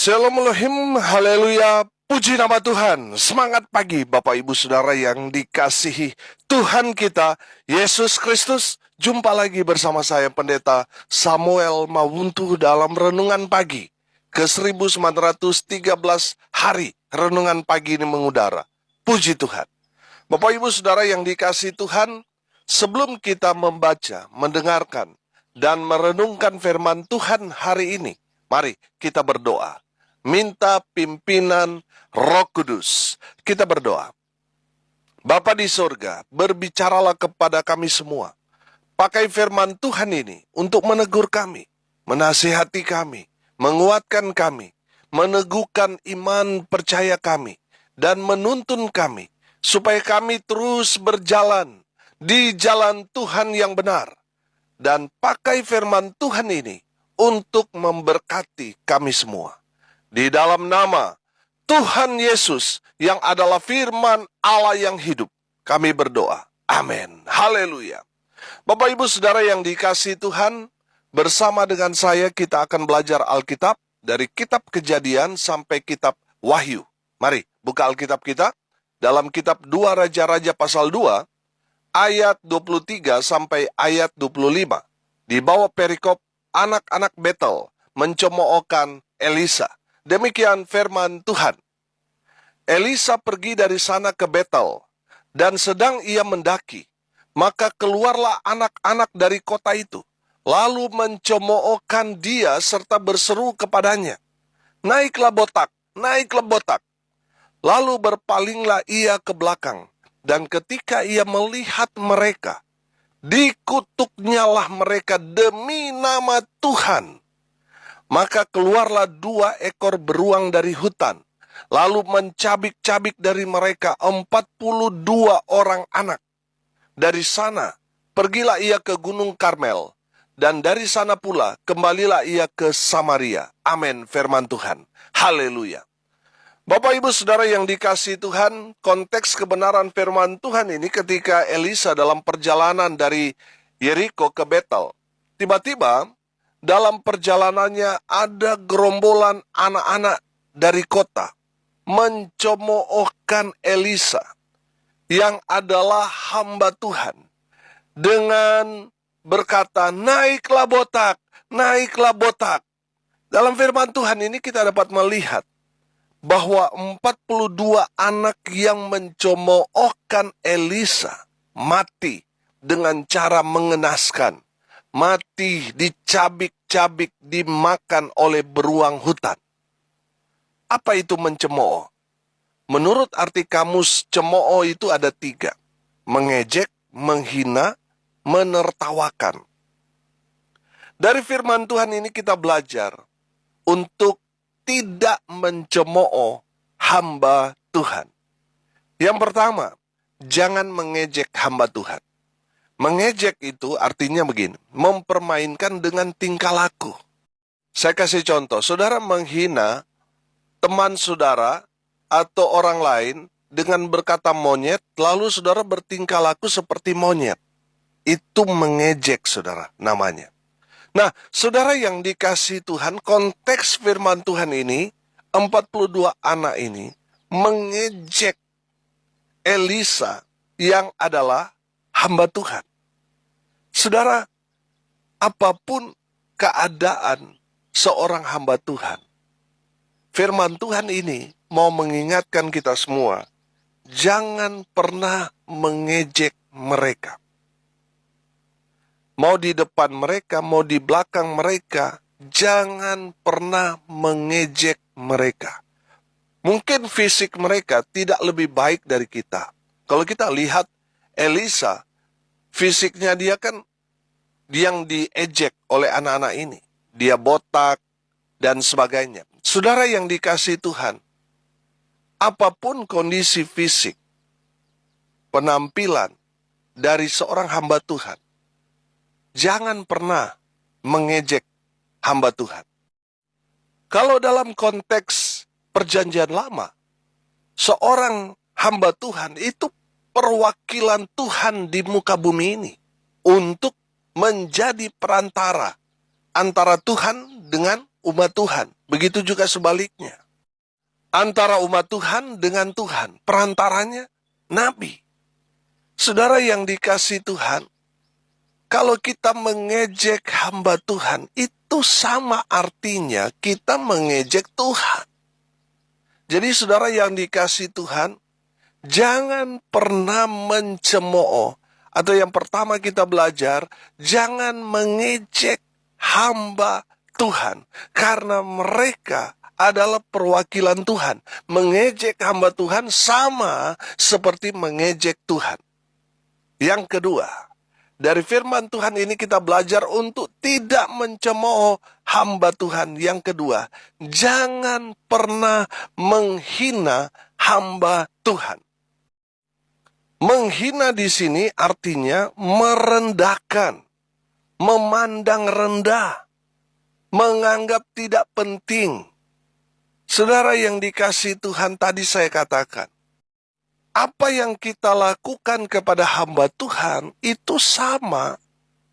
Shalom Elohim, haleluya, puji nama Tuhan. Semangat pagi Bapak Ibu Saudara yang dikasihi Tuhan kita, Yesus Kristus. Jumpa lagi bersama saya Pendeta Samuel Mawuntu dalam Renungan Pagi. Ke-1913 hari Renungan Pagi ini mengudara. Puji Tuhan. Bapak Ibu Saudara yang dikasihi Tuhan, sebelum kita membaca, mendengarkan, dan merenungkan firman Tuhan hari ini, mari kita berdoa. Minta pimpinan Roh Kudus. Kita berdoa. Bapa di surga, berbicaralah kepada kami semua. Pakai firman Tuhan ini untuk menegur kami, menasihati kami, menguatkan kami, meneguhkan iman percaya kami, dan menuntun kami, supaya kami terus berjalan di jalan Tuhan yang benar. Dan pakai firman Tuhan ini untuk memberkati kami semua. Di dalam nama Tuhan Yesus yang adalah firman Allah yang hidup, kami berdoa. Amin. Haleluya. Bapak Ibu Saudara yang dikasihi Tuhan, bersama dengan saya kita akan belajar Alkitab dari kitab Kejadian sampai kitab Wahyu. Mari buka Alkitab kita dalam kitab 2 Raja-Raja pasal 2 ayat 23 sampai ayat 25. Di bawah perikop anak-anak Betel mencemoohkan Elisa. Demikian firman Tuhan. Elisa pergi dari sana ke Betel, dan sedang ia mendaki, maka keluarlah anak-anak dari kota itu, lalu mencemoohkan dia serta berseru kepadanya, naiklah botak, naiklah botak. Lalu berpalinglah ia ke belakang, dan ketika ia melihat mereka, dikutuknyalah mereka demi nama Tuhan. Maka keluarlah 2 ekor beruang dari hutan, lalu mencabik-cabik dari mereka 42 orang anak. Dari sana pergilah ia ke Gunung Karmel, dan dari sana pula kembalilah ia ke Samaria. Amin, firman Tuhan. Haleluya. Bapak Ibu Saudara yang dikasihi Tuhan, konteks kebenaran firman Tuhan ini ketika Elisa dalam perjalanan dari Yeriko ke Betel. Tiba-tiba dalam perjalanannya ada gerombolan anak-anak dari kota mencemoohkan Elisa yang adalah hamba Tuhan dengan berkata, naiklah botak, naiklah botak. Dalam firman Tuhan ini kita dapat melihat bahwa 42 anak yang mencemoohkan Elisa mati dengan cara mengenaskan. Mati, dicabik-cabik, dimakan oleh beruang hutan. Apa itu mencemooh? Menurut arti kamus, cemooh itu ada 3. Mengejek, menghina, menertawakan. Dari firman Tuhan ini kita belajar untuk tidak mencemooh hamba Tuhan. Yang pertama, jangan mengejek hamba Tuhan. Mengejek itu artinya begini, mempermainkan dengan tingkah laku. Saya kasih contoh, saudara menghina teman saudara atau orang lain dengan berkata monyet, lalu saudara bertingkah laku seperti monyet. Itu mengejek, saudara, namanya. Nah, saudara yang dikasihi Tuhan, konteks firman Tuhan ini, 42 anak ini mengejek Elisa yang adalah hamba Tuhan. Saudara, apapun keadaan seorang hamba Tuhan, firman Tuhan ini mau mengingatkan kita semua, jangan pernah mengejek mereka. Mau di depan mereka, mau di belakang mereka, jangan pernah mengejek mereka. Mungkin fisik mereka tidak lebih baik dari kita. Kalau kita lihat Elisa, fisiknya dia kan yang diejek oleh anak-anak ini. Dia botak dan sebagainya. Saudara yang dikasihi Tuhan, apapun kondisi fisik, penampilan dari seorang hamba Tuhan, jangan pernah mengejek hamba Tuhan. Kalau dalam konteks perjanjian lama, seorang hamba Tuhan itu perwakilan Tuhan di muka bumi ini untuk menjadi perantara antara Tuhan dengan umat Tuhan. Begitu juga sebaliknya. Antara umat Tuhan dengan Tuhan, perantaranya nabi. Saudara yang dikasihi Tuhan, kalau kita mengejek hamba Tuhan, itu sama artinya kita mengejek Tuhan. Jadi saudara yang dikasihi Tuhan, jangan pernah mencemooh. Atau yang pertama kita belajar, jangan mengejek hamba Tuhan. Karena mereka adalah perwakilan Tuhan. Mengejek hamba Tuhan sama seperti mengejek Tuhan. Yang kedua, dari firman Tuhan ini kita belajar untuk tidak mencemooh hamba Tuhan. Yang kedua, jangan pernah menghina hamba Tuhan. Menghina di sini artinya merendahkan, memandang rendah, menganggap tidak penting. Saudara yang dikasihi Tuhan, tadi saya katakan, apa yang kita lakukan kepada hamba Tuhan itu sama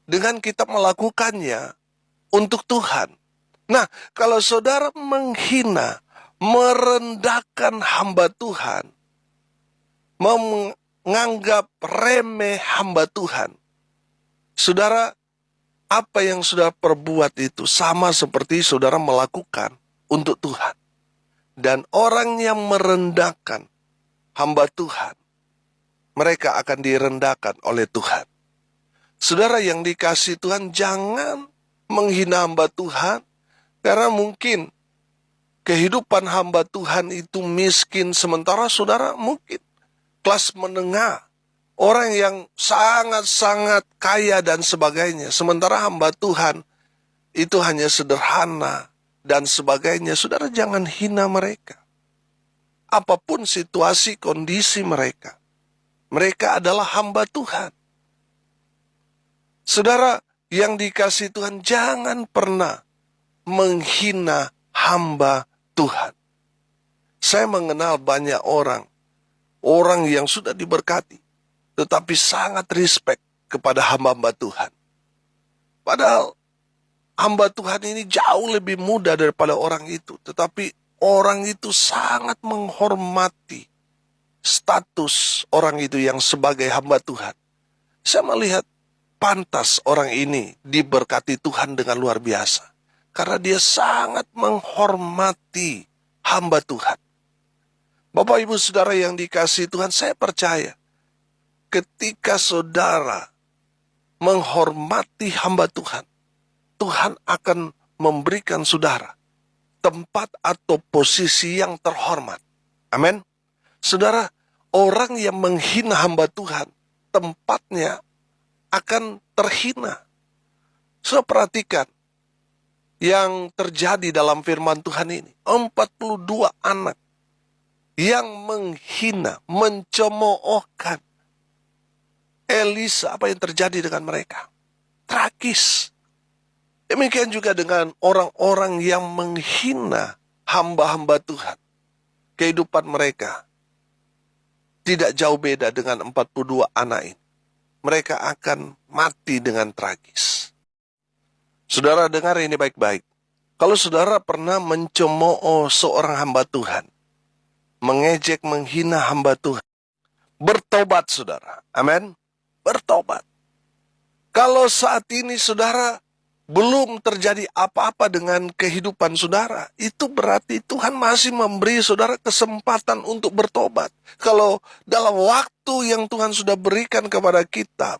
dengan kita melakukannya untuk Tuhan. Nah, kalau saudara menghina, merendahkan hamba Tuhan, menganggap remeh hamba Tuhan, saudara, apa yang saudara perbuat itu sama seperti saudara melakukan untuk Tuhan. Dan orang yang merendahkan hamba Tuhan, mereka akan direndahkan oleh Tuhan. Saudara yang dikasihi Tuhan, jangan menghina hamba Tuhan, karena mungkin kehidupan hamba Tuhan itu miskin, sementara saudara mungkin kelas menengah, orang yang sangat-sangat kaya dan sebagainya, sementara hamba Tuhan itu hanya sederhana dan sebagainya. Saudara jangan hina mereka. Apapun situasi kondisi mereka, mereka adalah hamba Tuhan. Saudara yang dikasihi Tuhan, jangan pernah menghina hamba Tuhan. Saya mengenal banyak orang yang sudah diberkati, tetapi sangat respect kepada hamba-hamba Tuhan. Padahal hamba Tuhan ini jauh lebih muda daripada orang itu, tetapi orang itu sangat menghormati status orang itu yang sebagai hamba Tuhan. Saya melihat pantas orang ini diberkati Tuhan dengan luar biasa, karena dia sangat menghormati hamba Tuhan. Bapak Ibu Saudara yang dikasihi Tuhan, saya percaya ketika saudara menghormati hamba Tuhan, Tuhan akan memberikan saudara tempat atau posisi yang terhormat. Amin. Saudara, orang yang menghina hamba Tuhan, tempatnya akan terhina. Saudara perhatikan yang terjadi dalam firman Tuhan ini. 42 anak yang menghina, mencemoohkan Elisa. Apa yang terjadi dengan mereka? Tragis. Demikian juga dengan orang-orang yang menghina hamba-hamba Tuhan. Kehidupan mereka tidak jauh beda dengan 42 anak ini. Mereka akan mati dengan tragis. Saudara dengar ini baik-baik. Kalau saudara pernah mencemooh seorang hamba Tuhan, mengejek, menghina hamba Tuhan, bertobat saudara. Amin. Bertobat. Kalau saat ini saudara belum terjadi apa-apa dengan kehidupan saudara, itu berarti Tuhan masih memberi saudara kesempatan untuk bertobat. Kalau dalam waktu yang Tuhan sudah berikan kepada kita,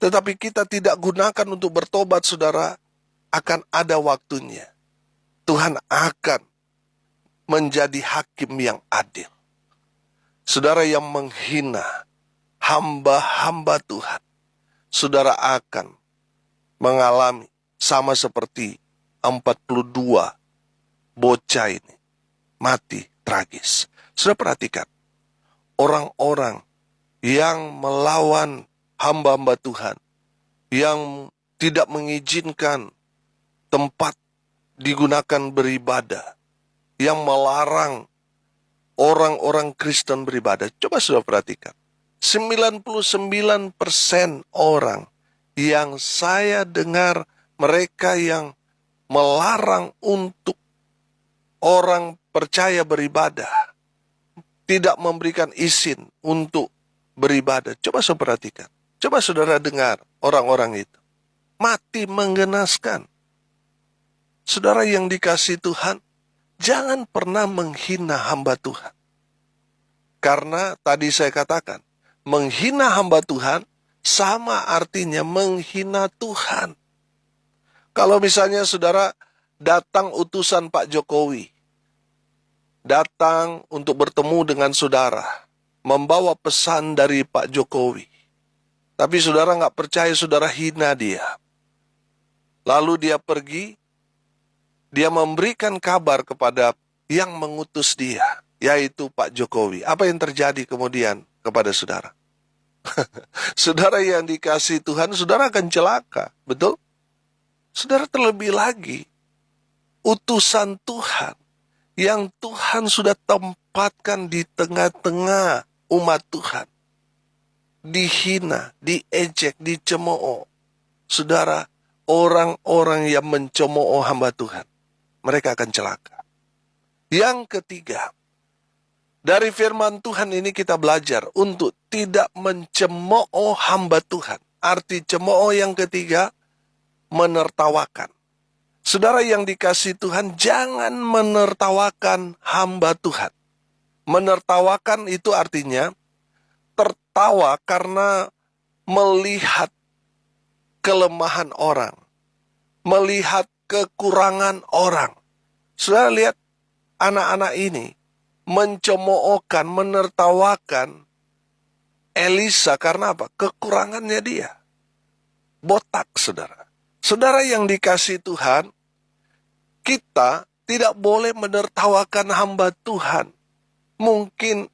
tetapi kita tidak gunakan untuk bertobat, saudara, akan ada waktunya. Tuhan akan menjadi hakim yang adil. Saudara yang menghina hamba-hamba Tuhan, saudara akan mengalami sama seperti 42 bocah ini mati tragis. Saudara perhatikan, orang-orang yang melawan hamba-hamba Tuhan, yang tidak mengizinkan tempat digunakan beribadah, yang melarang orang-orang Kristen beribadah. Coba saudara perhatikan, 99% orang yang saya dengar, mereka yang melarang untuk orang percaya beribadah, tidak memberikan izin untuk beribadah. Coba saudara perhatikan. Coba saudara dengar orang-orang itu. Mati menggenaskan. Saudara yang dikasihi Tuhan, jangan pernah menghina hamba Tuhan. Karena tadi saya katakan, menghina hamba Tuhan sama artinya menghina Tuhan. Kalau misalnya saudara datang utusan Pak Jokowi, datang untuk bertemu dengan saudara, membawa pesan dari Pak Jokowi. Tapi saudara nggak percaya, saudara hina dia. Lalu dia pergi, dia memberikan kabar kepada yang mengutus dia, yaitu Pak Jokowi. Apa yang terjadi kemudian kepada saudara? Saudara yang dikasihi Tuhan, saudara akan celaka, betul? Saudara terlebih lagi, utusan Tuhan yang Tuhan sudah tempatkan di tengah-tengah umat Tuhan, dihina, diejek, dicemooh. Saudara, orang-orang yang mencemooh hamba Tuhan, mereka akan celaka. Yang ketiga, dari firman Tuhan ini kita belajar untuk tidak mencemooh hamba Tuhan. Arti cemooh yang ketiga, menertawakan. Saudara yang dikasihi Tuhan, jangan menertawakan hamba Tuhan. Menertawakan itu artinya tertawa karena melihat kelemahan orang, melihat kekurangan orang. Saudara lihat anak-anak ini mencemoohkan, menertawakan Elisa karena apa? Kekurangannya dia. Botak, saudara. Saudara yang dikasihi Tuhan, kita tidak boleh menertawakan hamba Tuhan. Mungkin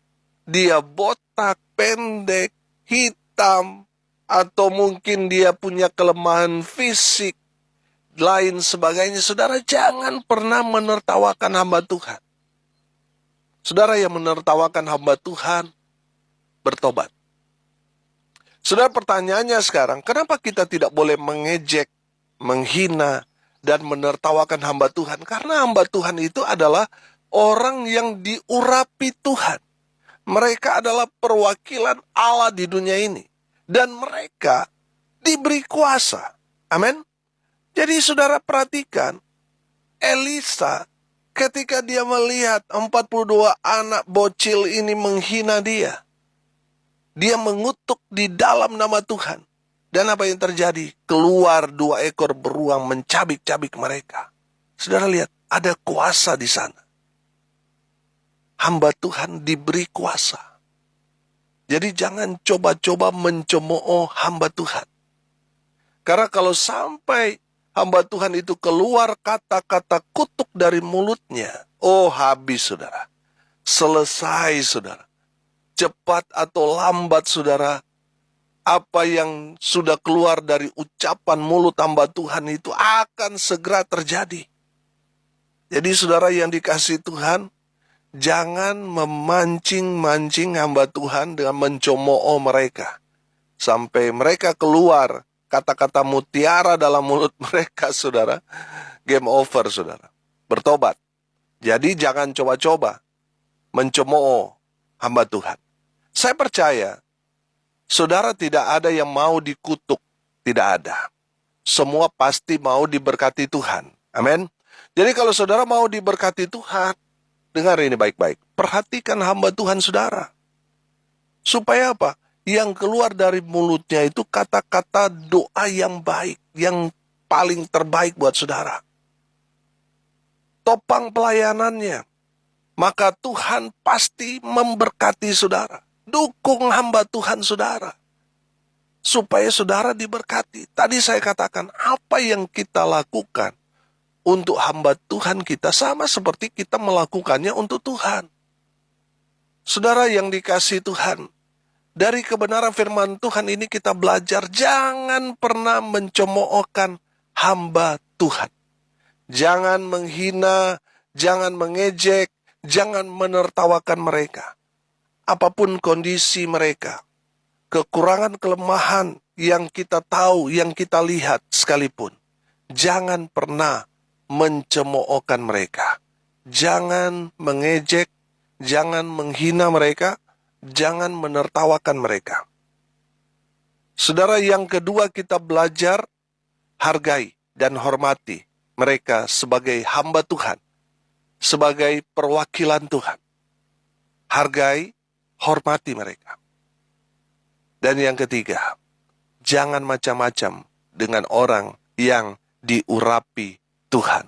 dia botak, pendek, hitam, atau mungkin dia punya kelemahan fisik, lain sebagainya. Saudara jangan pernah menertawakan hamba Tuhan. Saudara yang menertawakan hamba Tuhan, bertobat. Saudara, pertanyaannya sekarang, kenapa kita tidak boleh mengejek, menghina, dan menertawakan hamba Tuhan? Karena hamba Tuhan itu adalah orang yang diurapi Tuhan. Mereka adalah perwakilan Allah di dunia ini. Dan mereka diberi kuasa. Amin. Jadi saudara perhatikan, Elisa ketika dia melihat 42 anak bocil ini menghina dia, dia mengutuk di dalam nama Tuhan. Dan apa yang terjadi? Keluar 2 ekor beruang mencabik-cabik mereka. Saudara lihat, ada kuasa di sana. Hamba Tuhan diberi kuasa. Jadi jangan coba-coba mencemooh hamba Tuhan. Karena kalau sampai hamba Tuhan itu keluar kata-kata kutuk dari mulutnya, oh habis saudara. Selesai saudara. Cepat atau lambat saudara, apa yang sudah keluar dari ucapan mulut hamba Tuhan itu akan segera terjadi. Jadi saudara yang dikasihi Tuhan, jangan memancing-mancing hamba Tuhan dengan mencemooh mereka. Sampai mereka keluar kata-kata mutiara dalam mulut mereka, saudara. Game over, saudara. Bertobat. Jadi jangan coba-coba mencemooh hamba Tuhan. Saya percaya, saudara tidak ada yang mau dikutuk. Tidak ada. Semua pasti mau diberkati Tuhan. Amin. Jadi kalau saudara mau diberkati Tuhan, dengar ini baik-baik. Perhatikan hamba Tuhan saudara. Supaya apa? Yang keluar dari mulutnya itu kata-kata doa yang baik. Yang paling terbaik buat saudara. Topang pelayanannya. Maka Tuhan pasti memberkati saudara. Dukung hamba Tuhan saudara. Supaya saudara diberkati. Tadi saya katakan, apa yang kita lakukan untuk hamba Tuhan kita sama seperti kita melakukannya untuk Tuhan. Saudara yang dikasihi Tuhan, dari kebenaran firman Tuhan ini kita belajar jangan pernah mencemoohkan hamba Tuhan. Jangan menghina, jangan mengejek, jangan menertawakan mereka. Apapun kondisi mereka, kekurangan kelemahan yang kita tahu, yang kita lihat sekalipun, jangan pernah mencemoohkan mereka. Jangan mengejek, jangan menghina mereka, jangan menertawakan mereka. Saudara, yang kedua kita belajar hargai dan hormati mereka sebagai hamba Tuhan, sebagai perwakilan Tuhan. Hargai, hormati mereka. Dan yang ketiga, jangan macam-macam dengan orang yang diurapi Tuhan.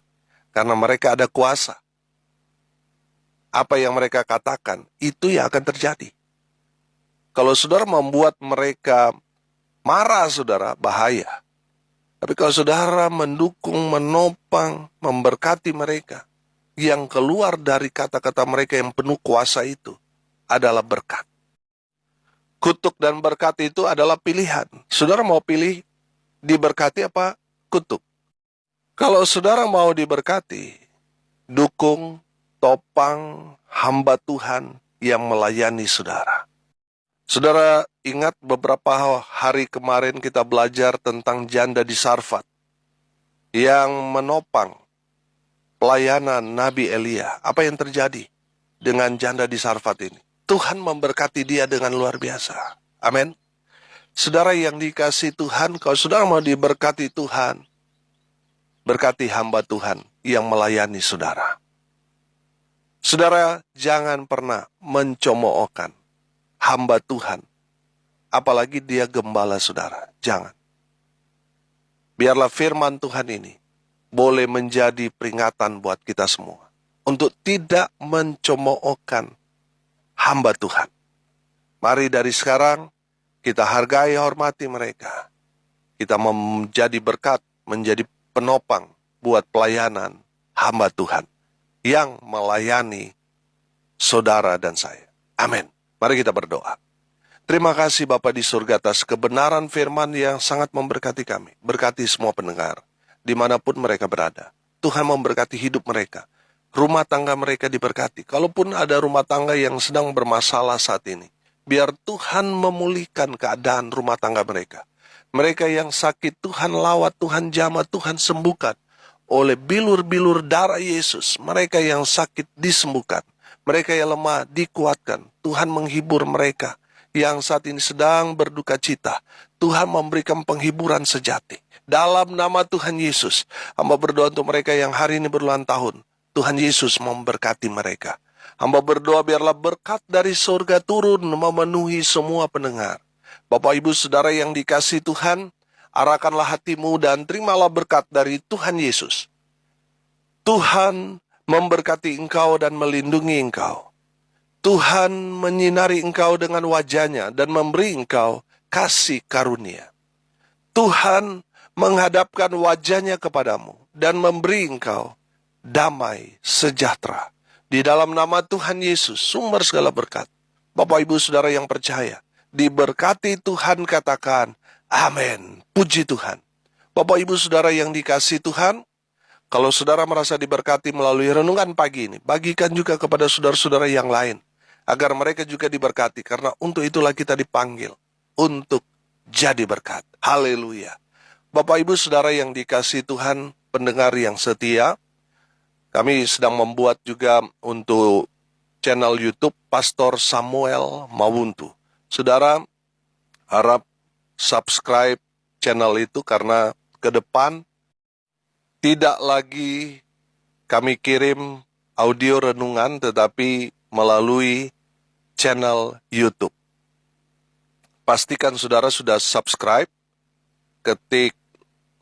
Karena mereka ada kuasa. Apa yang mereka katakan, itu yang akan terjadi. Kalau saudara membuat mereka marah, saudara, bahaya. Tapi kalau saudara mendukung, menopang, memberkati mereka, yang keluar dari kata-kata mereka yang penuh kuasa itu adalah berkat. Kutuk dan berkat itu adalah pilihan. Saudara mau pilih diberkati apa kutuk? Kalau saudara mau diberkati, dukung, topang hamba Tuhan yang melayani saudara. Saudara ingat beberapa hari kemarin kita belajar tentang janda di Sarfat yang menopang pelayanan Nabi Elia. Apa yang terjadi dengan janda di Sarfat ini? Tuhan memberkati dia dengan luar biasa. Amin. Saudara yang dikasih Tuhan, kalau saudara mau diberkati Tuhan, berkati hamba Tuhan yang melayani saudara. Saudara jangan pernah mencemoohkan hamba Tuhan, apalagi dia gembala saudara. Jangan. Biarlah firman Tuhan ini boleh menjadi peringatan buat kita semua untuk tidak mencemoohkan hamba Tuhan. Mari dari sekarang kita hargai, hormati mereka. Kita menjadi berkat, menjadi penopang buat pelayanan hamba Tuhan yang melayani saudara dan saya. Amin. Mari kita berdoa. Terima kasih Bapa di surga atas kebenaran firman yang sangat memberkati kami. Berkati semua pendengar, dimanapun mereka berada. Tuhan memberkati hidup mereka. Rumah tangga mereka diberkati. Kalaupun ada rumah tangga yang sedang bermasalah saat ini, biar Tuhan memulihkan keadaan rumah tangga mereka. Mereka yang sakit, Tuhan lawat, Tuhan jamah, Tuhan sembuhkan. Oleh bilur-bilur darah Yesus, mereka yang sakit disembuhkan. Mereka yang lemah dikuatkan. Tuhan menghibur mereka yang saat ini sedang berduka cita. Tuhan memberikan penghiburan sejati. Dalam nama Tuhan Yesus, hamba berdoa untuk mereka yang hari ini berulang tahun. Tuhan Yesus memberkati mereka. Hamba berdoa biarlah berkat dari surga turun memenuhi semua pendengar. Bapak Ibu Saudara yang dikasihi Tuhan, arahkanlah hatimu dan terimalah berkat dari Tuhan Yesus. Tuhan memberkati engkau dan melindungi engkau. Tuhan menyinari engkau dengan wajahnya dan memberi engkau kasih karunia. Tuhan menghadapkan wajahnya kepadamu dan memberi engkau damai sejahtera. Di dalam nama Tuhan Yesus, sumber segala berkat. Bapak Ibu Saudara yang percaya, diberkati Tuhan, katakan amin. Puji Tuhan. Bapak Ibu Saudara yang dikasihi Tuhan, kalau saudara merasa diberkati melalui renungan pagi ini, bagikan juga kepada saudara-saudara yang lain, agar mereka juga diberkati, karena untuk itulah kita dipanggil, untuk jadi berkat. Haleluya. Bapak Ibu Saudara yang dikasihi Tuhan, pendengar yang setia, kami sedang membuat juga untuk channel YouTube Pastor Samuel Mawuntu. Saudara harap subscribe channel itu, karena ke depan tidak lagi kami kirim audio renungan, tetapi melalui channel YouTube. Pastikan saudara sudah subscribe, ketik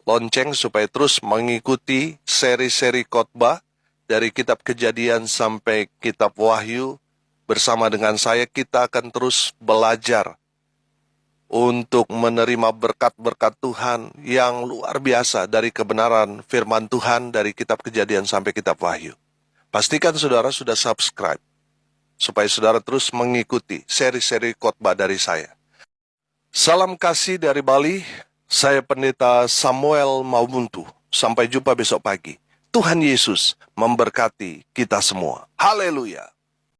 lonceng supaya terus mengikuti seri-seri khotbah dari kitab Kejadian sampai kitab Wahyu. Bersama dengan saya kita akan terus belajar untuk menerima berkat-berkat Tuhan yang luar biasa dari kebenaran firman Tuhan dari kitab Kejadian sampai kitab Wahyu. Pastikan saudara sudah subscribe, supaya saudara terus mengikuti seri-seri khotbah dari saya. Salam kasih dari Bali, saya Pendeta Samuel Mawuntu. Sampai jumpa besok pagi. Tuhan Yesus memberkati kita semua. Haleluya.